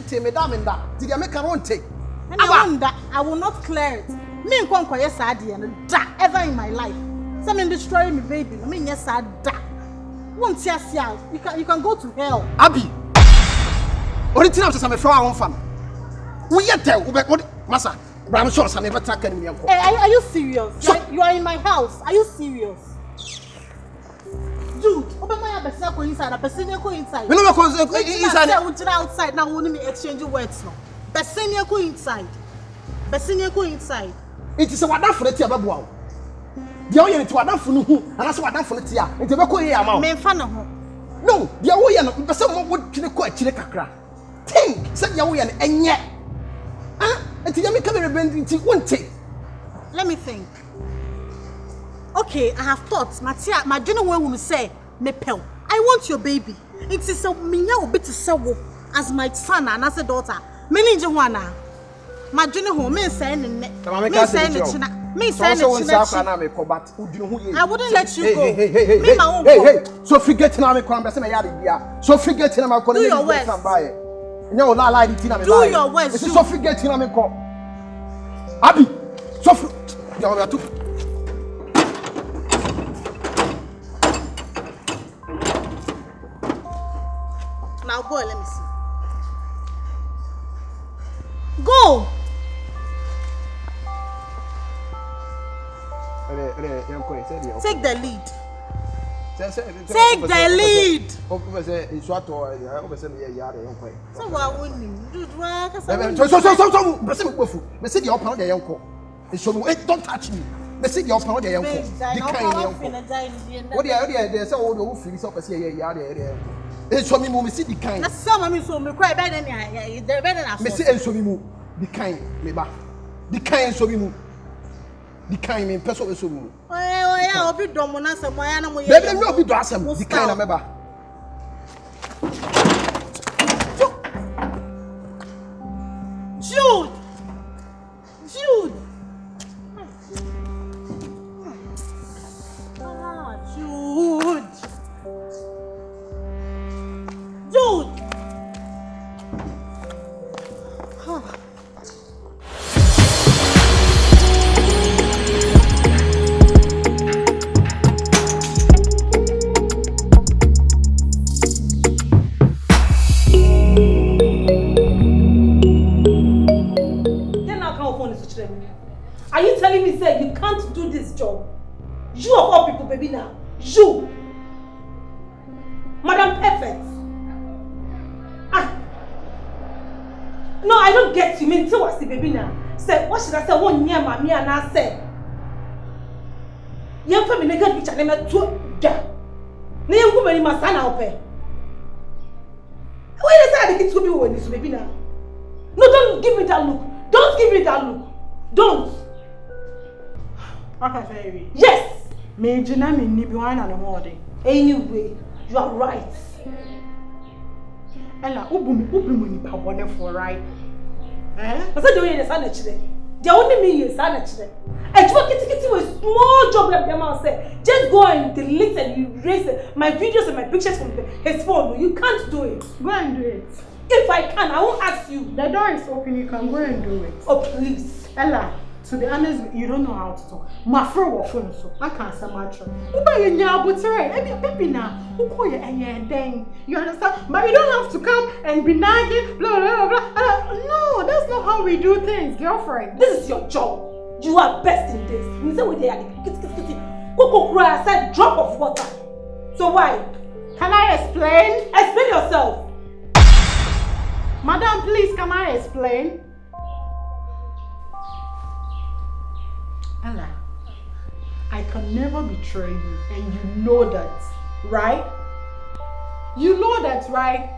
tete madam in that. Did you make her own take? I will not clear it. Me and Kwanko yes ever in my life. Someone destroy me, baby. I mean yes won't you can go to hell. Abi. Only thing I'm saying I'm from one family. We yet tell Massa. I'm sure I never take any of. Are you serious? You are in my house. Are you serious? Jude, open my besako inside. A person go inside. We no inside. Outside now. We me exchange words now. Person go inside. Person go inside. It is a wada for the tia babu. The oye ni to wada for no hu. Ana so wada for the tia. Nti be ko ye ama. Me fa no ho. No, the oye no person mo wo twene ko akire kakra. Think, said the oye no enye. Ah, nti ya me camera bend nti wonte. Let me think. Okay, I have thoughts. Matia, my journey will say, me pel. I want your baby. It is a minya obi to sewo as my son and as a daughter. Many Joanna. My journey home, me saying me saying it. Me saying it. I wouldn't let you go. Me my own. Hey. So forget na me kwamba say me yard bia. So forget na me ko. Do your worst. Nya ola lie di na me. Do your worst. So forget na me ko. Abi. So ya tu. Now go, let me see. Go! Take the lead. Take the lead. So what winning? Don't touch me. It's for me, Mummy, see the kind. That's some of me so me cry better than I. They're better than me say so me the kind, me ba. The kind so me the kind me person so me. Oh yeah, obi do mo na se mo ya na mo ye. Baby, me obi do asem. The kind na me ba. Jude. Jude. Jude. Jude! Are you telling me, sir, you can't do this job? You of all people, baby, now. You! Madam Perfect! No, I don't get you. Mean, what's the baby now? Say, what should I say? One year, mommy, and I say, young family get which I never told ya. Name woman in my son, I'll pay. Why is that the kids will be when this baby now? No, don't give me that look. Don't give me that look. Don't. Okay, baby. Yes. Me, Jina, me, ni be one and a morning. Anyway, you are right. Ella, ubu ni pa wone for right. I said you in the today. They only me in Sana today. I told Kitty was small job like the man said. Just go and delete and erase my videos and my pictures from his phone. You can't do it. Go and do it. If I can, I won't ask you. The door is open, you can go and do it. Oh, please. Ella, to be honest, you don't know how to talk. My friend was phone so I can't say much. Who buy you now, but baby now. Who call you and thing? You understand? But you don't have to come and be nagging, blah blah blah. No, that's not how we do things, girlfriend. This is your job. You are best in this. You say what they are. Coco cry aside drop of water. So why? Can I explain? Explain yourself. Madam, please, can I explain? Ella, I can never betray you, and you know that, right? You know that, right?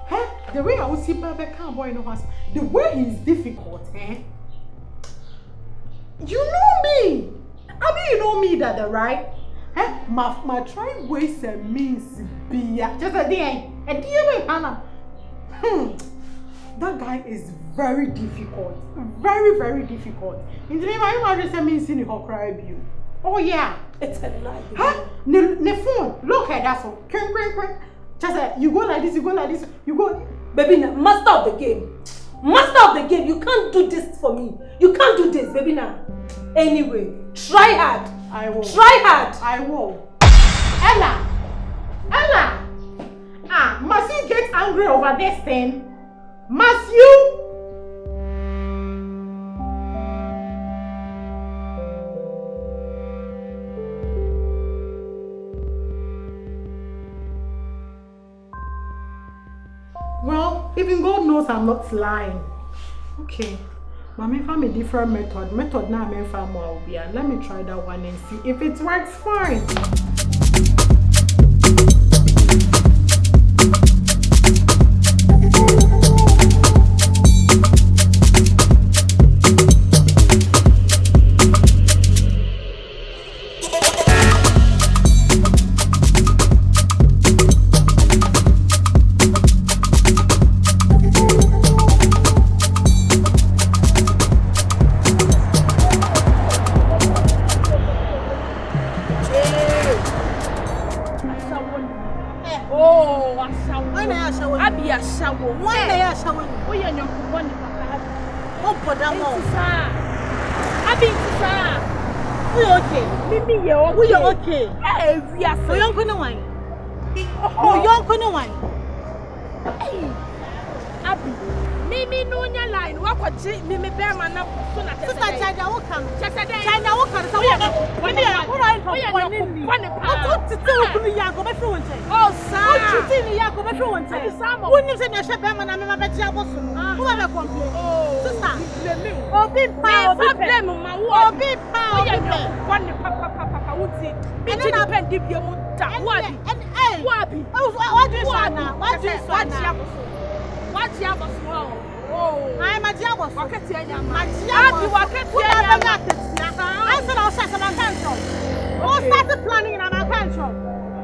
Huh? The way I will see Baba can't boy in the house, the way he's difficult, eh? You know me. I mean, you know me, that, right? Huh? My try ways and means be just a day, Hannah. That guy is very difficult. Very, very difficult. In the name of my just means in the cry you. Oh yeah. It's a lie. Huh? The phone. Look at that so. Just you go like this, you go like this, you go. Baby, now, master of the game. Master of the game, you can't do this for me. You can't do this, baby, now. Anyway, try hard. I will. Try hard. I will. Ella! Must you get angry over this thing? Must you? Well, even God knows I'm not lying. Okay. But if I'm a different method now I'm for more. Let me try that one and see if it works fine. Okay. Hey, we are so young. Oh, young wine. Hey, Abby. Mimi no nya line. What could Mimi Bearman up? Sister China will come. China will come. So when you are what to do to me, Yanko, my friend. Oh, sir. What you think, Yanko, my friend? When you say, I Bearman, I'm a better person. Who have a complaint? Oh, sister. Oh, big power. Oh, big power. And then I bend deep your muta. What do you say now? What do you say now? What's your boss? Oh, I'm a job. What can you I said I'll set some attention. Who started planning in an attention?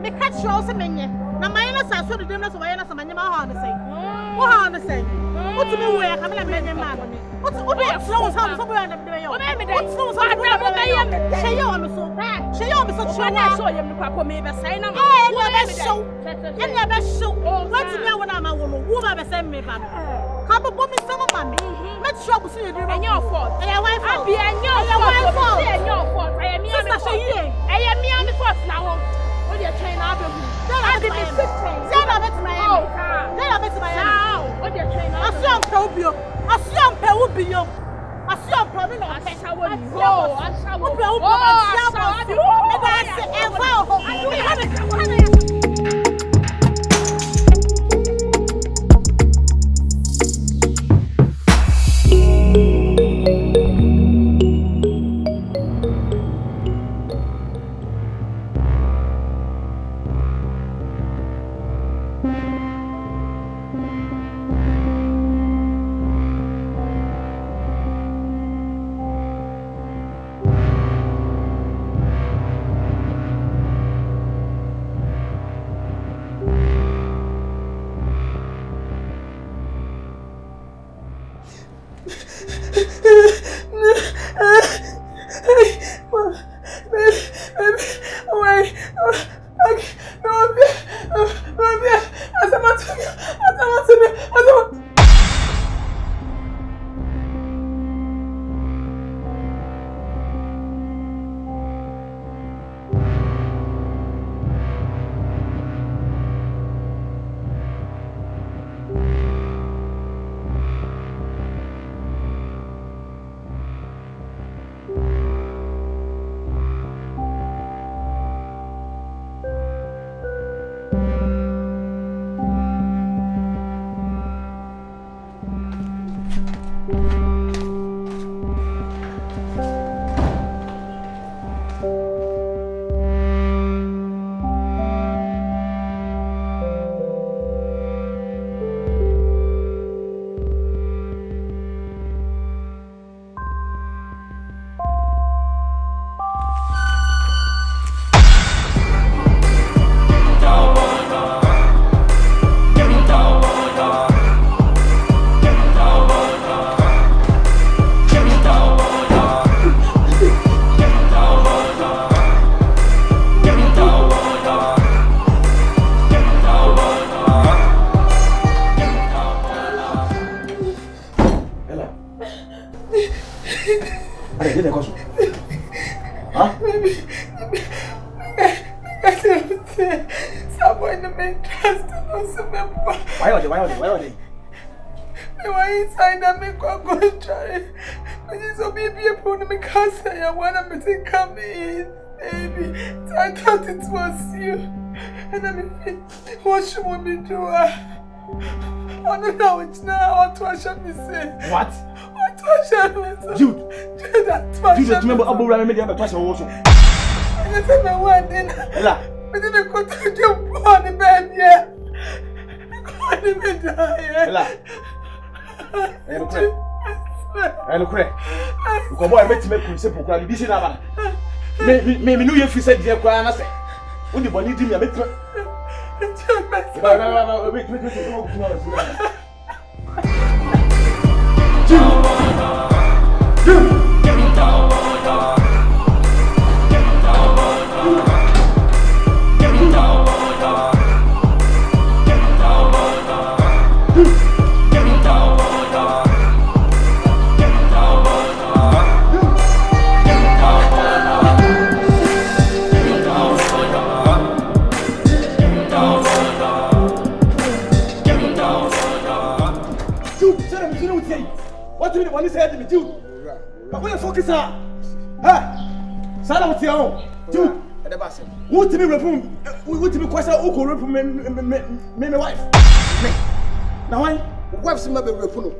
Me catch you also many. Now my innocence I saw the dinners away and some animal on the same. What on the same? What to me where come and make a man? What's the slow sound somewhere in the day? What's slow sound? Say you on so bad. Say you on so sure. I saw you the papa maybe say no. Never show. And never show. What's me when I'm a woman? Who ever send me back? Come up with some money. Let's show you the your fault. And your wife. I'll be and your fault. And your fault. I am me. I am me on the first now. What are you trying to do? I did the sick thing. Say no better my own. Say no better my own. What are you trying to do? I see on Tobio. I see on Peubio. I see on Pablo. I say, I will go. I shall go. Are you going to huh? Someone in the main trust Why are they? Why inside that make go try? But it's so baby upon me cancer. I want to come in, baby. So I thought it was you. And I mean, what should we do? I don't know it's now. What shall we say? What? What shall we say? Jude, Jude, remember Abu Rami made the other twice also. I don't know what then. Ella. But then I could jump on the bed, yeah. On the bed, yeah. Ella. Hello, Craig. Because boy, I met him in simple crowd. This is not maybe New Year, said, dear Cran, I say. When the bonnet did me, I met him. What do you want to say to me, Jude? But where the fuck is that? Huh? Sada, what's your own? Jude, what to be reformed? What to be question? Who could reform me, my wife? Now, why? Wife's my baby reform.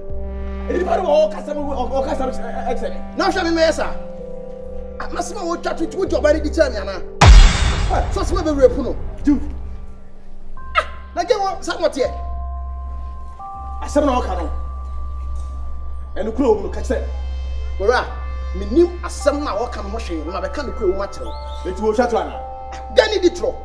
Anybody all customer excellent. Now, shall we, Mesa? I must not chat with your body determined. So, my baby reform. Jude. Like you want somewhat yet. I said, no, I and the crow will catch it. Ora, me knew a sum now come washing, and I can't crow matter. It will shut one. Danny Ditro.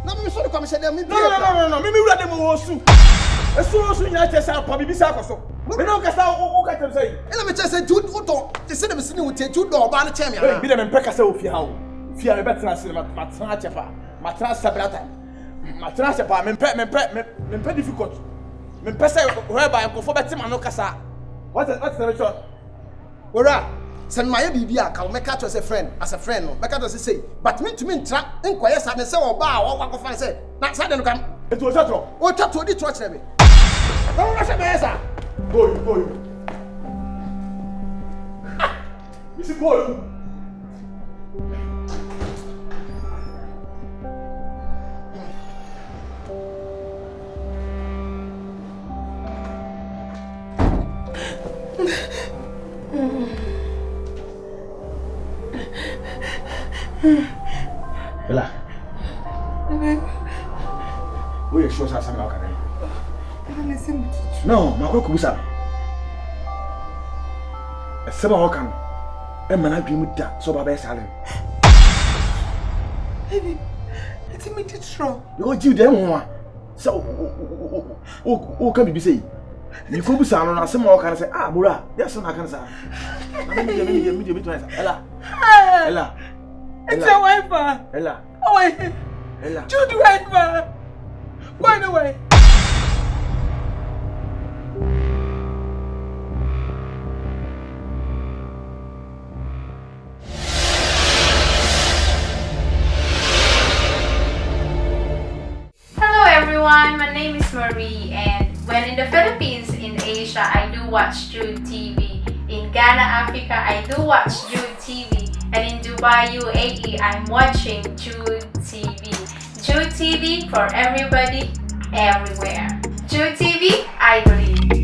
Now, me sort of come said, no, maybe let them all soon. As soon as you just have probably be sacrificed. We don't get out what I can say. And let me just say, Jude, the cinema scene will take 2 door by the champion. Be them and Pekka so fear how. Fear better than cinema, my transabrata. My transabrata, me pet difficult. Me pesa whereby I go for better man no kasa. What's the return? Ora, send my baby a ka make catch as a friend no. Make catch say, but me to me tra enquire say say oba o wa go fan say. Na say dem kam. It was chatro. O chatro di tro chere me. Don't rush me esa. Go you. You see go you. Ella. We are sure something about it. No, my cook was up. A 7 o'clock. And man, I dream with that, so by silent. Baby, it's a minute strong. You do them. So, who can be say? You could be sound on some more can say, ah, Bura, that's what I can say. Ella. It's your wife, Ella. Oh, Ella. Jude, wife, by the way. Hello everyone, my name is Marie, and when in the Philippines, in Asia, I do watch Jude TV. In Ghana, Africa, I do watch Jude TV. And in Dubai, UAE, I'm watching Jude TV. Jude TV for everybody, everywhere. Jude TV, I believe.